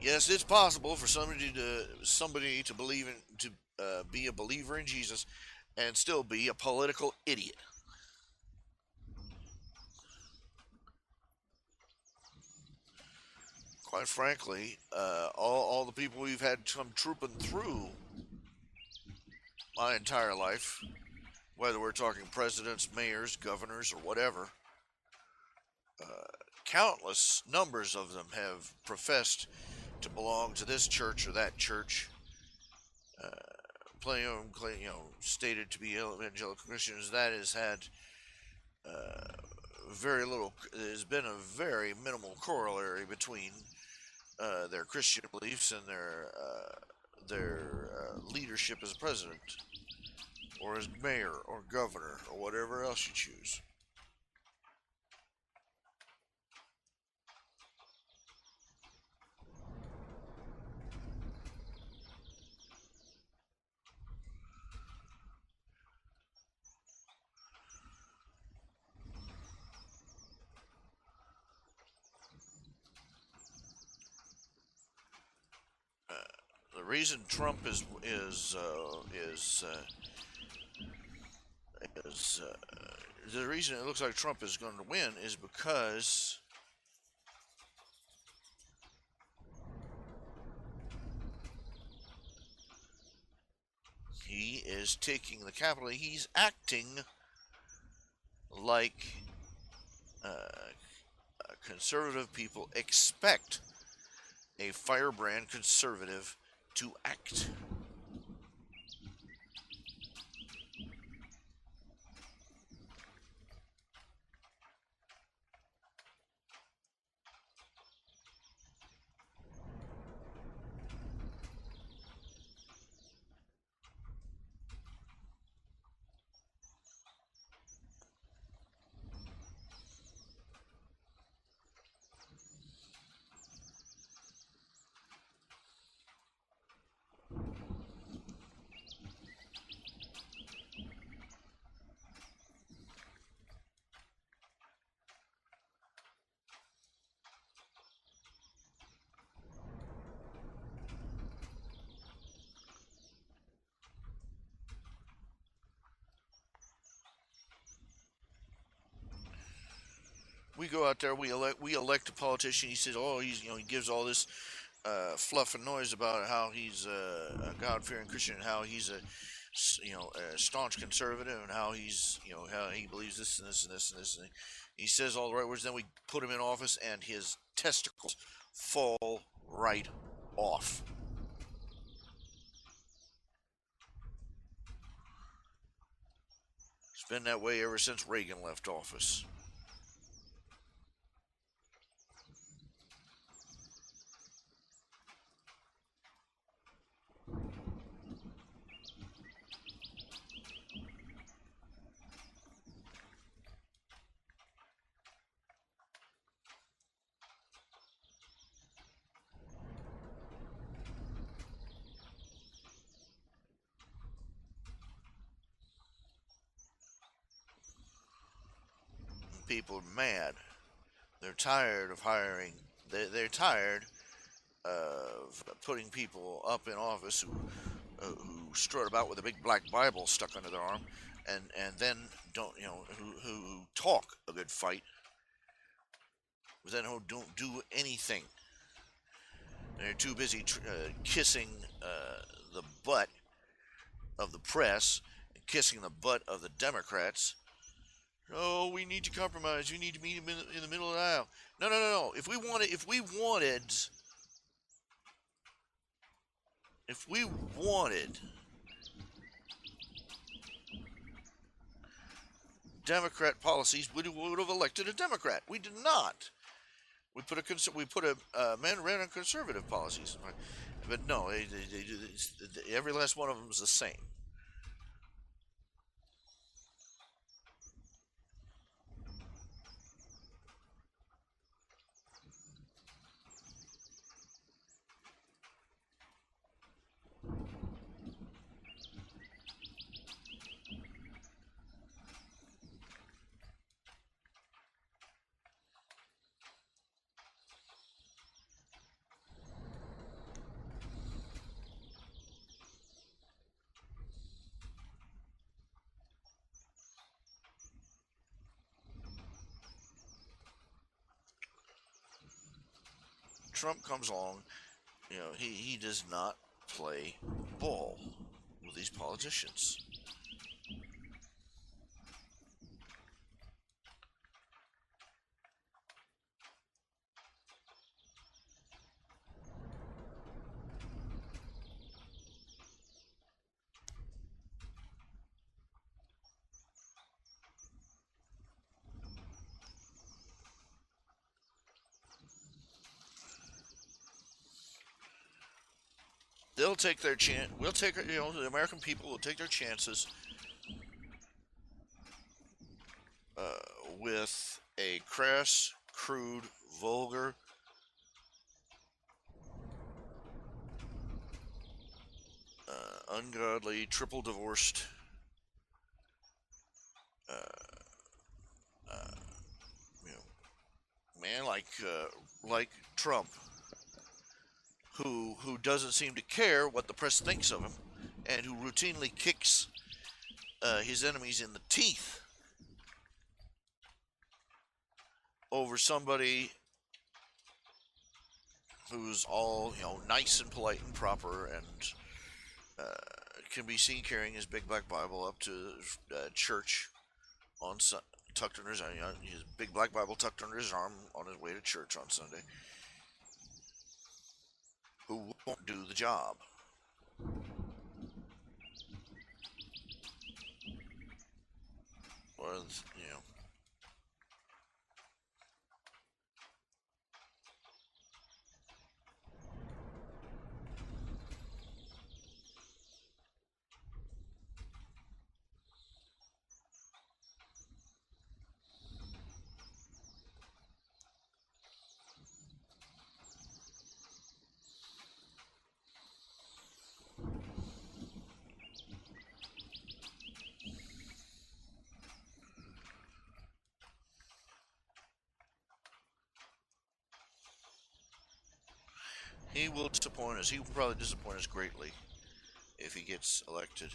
Yes, it's possible for somebody to believe in to be a believer in Jesus and still be a political idiot. Quite frankly, all the people we've had come trooping through my entire life, whether we're talking presidents, mayors, governors, or whatever, uh, countless numbers of them have professed to belong to this church or that church. Uh, Plenty of them, stated to be evangelical Christians. That has had uh, very little. There's been a very minimal corollary between their Christian beliefs and their leadership as president or as mayor or governor or whatever else you choose. Uh, the reason Trump is the reason it looks like Trump is going to win is because is taking the Capitol. He's acting like conservative people expect a firebrand conservative to act. We go out there, we elect a politician. He says, oh, he gives all this fluff and noise about how he's a God-fearing Christian, and how he's a staunch conservative, and how he believes this and this and this and this. And he says all the right words. Then we put him in office, and his testicles fall right off. It's been that way ever since Reagan left office. People are mad. They're tired of hiring. They're tired of putting people up in office who strut about with a big black Bible stuck under their arm, and then don't who talk a good fight, but then who don't do anything. They're too busy kissing the butt of the press, and kissing the butt of the Democrats. Oh, we need to compromise. We need to meet in the middle of the aisle. No, no, no, no. If we wanted Democrat policies, we would have elected a Democrat. We did not. We put a man ran on conservative policies, but no, they do every last one of them is the same. Trump comes along, he does not play ball with these politicians. They'll take their chance. We'll take, the American people will take their chances uh, with a crass, crude, vulgar, ungodly, triple divorced uh, uh, you know, man like Trump, who doesn't seem to care what the press thinks of him, and who routinely kicks his enemies in the teeth over somebody who's all nice and polite and proper and can be seen carrying his big black Bible up to church on tucked under his arm. His big black Bible tucked under his arm on his way to church on Sunday. Who won't do the job? Well, you know, he will disappoint us. He will probably disappoint us greatly if he gets elected.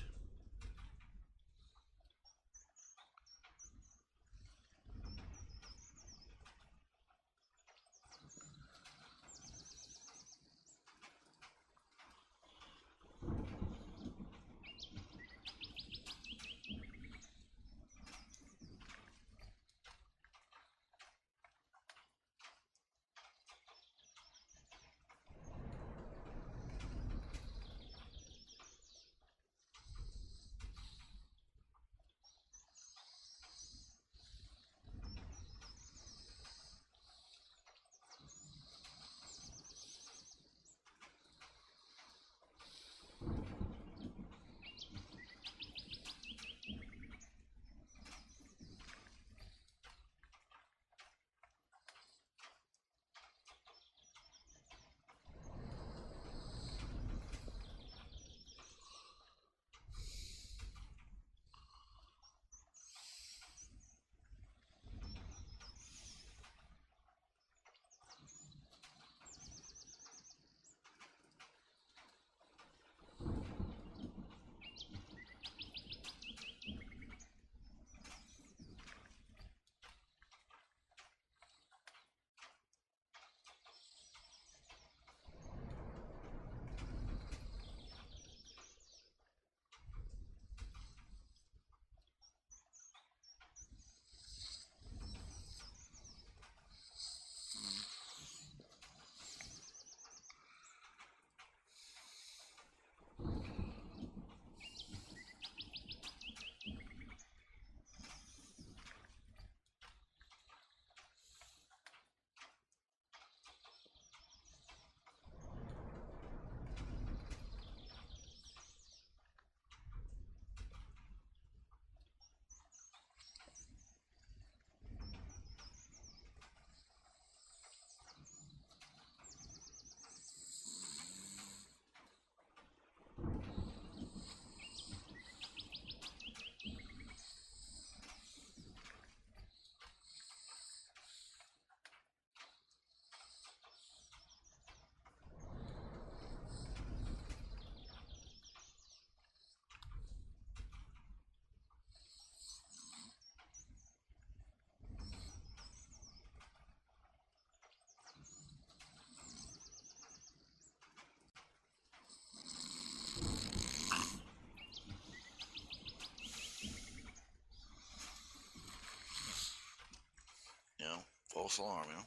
You know, false alarm. You know,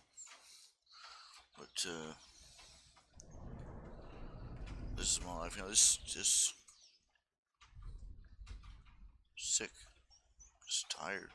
but this is my life. You know, this just sick, just tired.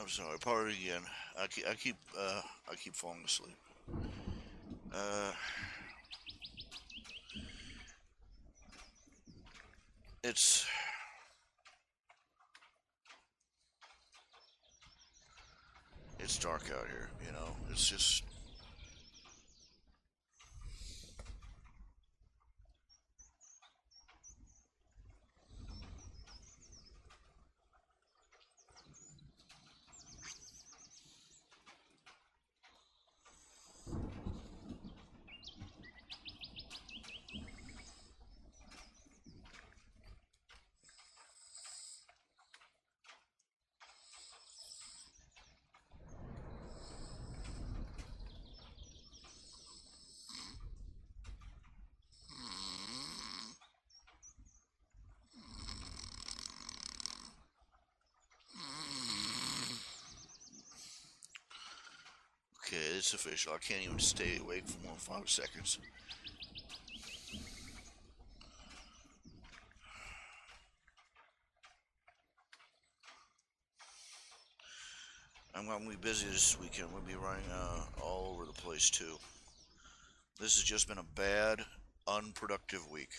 I'm sorry. Part again. I keep falling asleep. Uh, it's it's dark out here. You know, it's just. Okay, it's official. I can't even stay awake for more than 5 seconds. I'm gonna be busy this weekend. We'll be running all over the place too. This has just been a bad, unproductive week.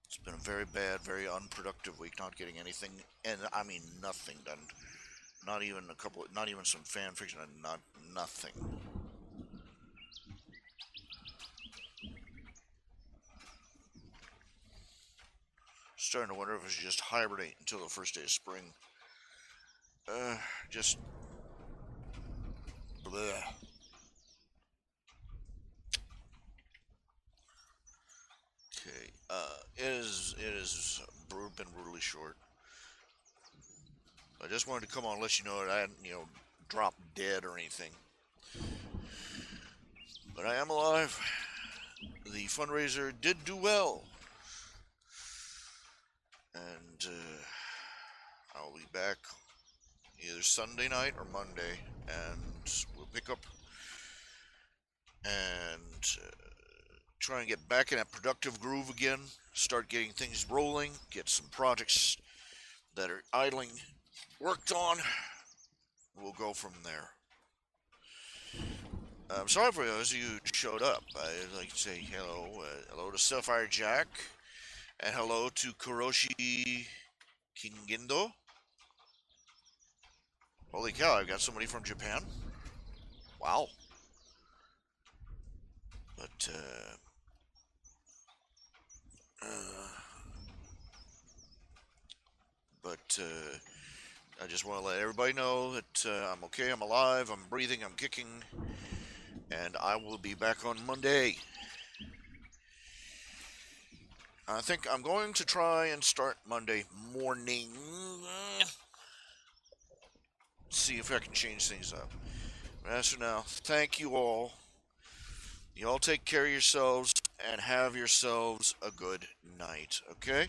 It's been a very bad, very unproductive week. Not getting anything, and I mean nothing done. Not even a couple. Not even some fan fiction. Not nothing. Starting to wonder if I should just hibernate until the first day of spring. Just bleh. Okay. It has been brutally short. I just wanted to come on and let you know that I hadn't, dropped dead or anything. But I am alive. The fundraiser did do well. And I'll be back either Sunday night or Monday, and we'll pick up and try and get back in that productive groove again, start getting things rolling, get some projects that are idling worked on. We'll go from there. I'm sorry for those of you who showed up. I'd like to say hello to Sapphire Jack, and hello to Kuroshi Kingindo. Holy cow, I've got somebody from Japan. Wow. But, I just want to let everybody know that I'm okay, I'm alive, I'm breathing, I'm kicking, and I will be back on Monday. I think I'm going to try and start Monday morning. See if I can change things up. But as for now, thank you all. You all take care of yourselves and have yourselves a good night, okay?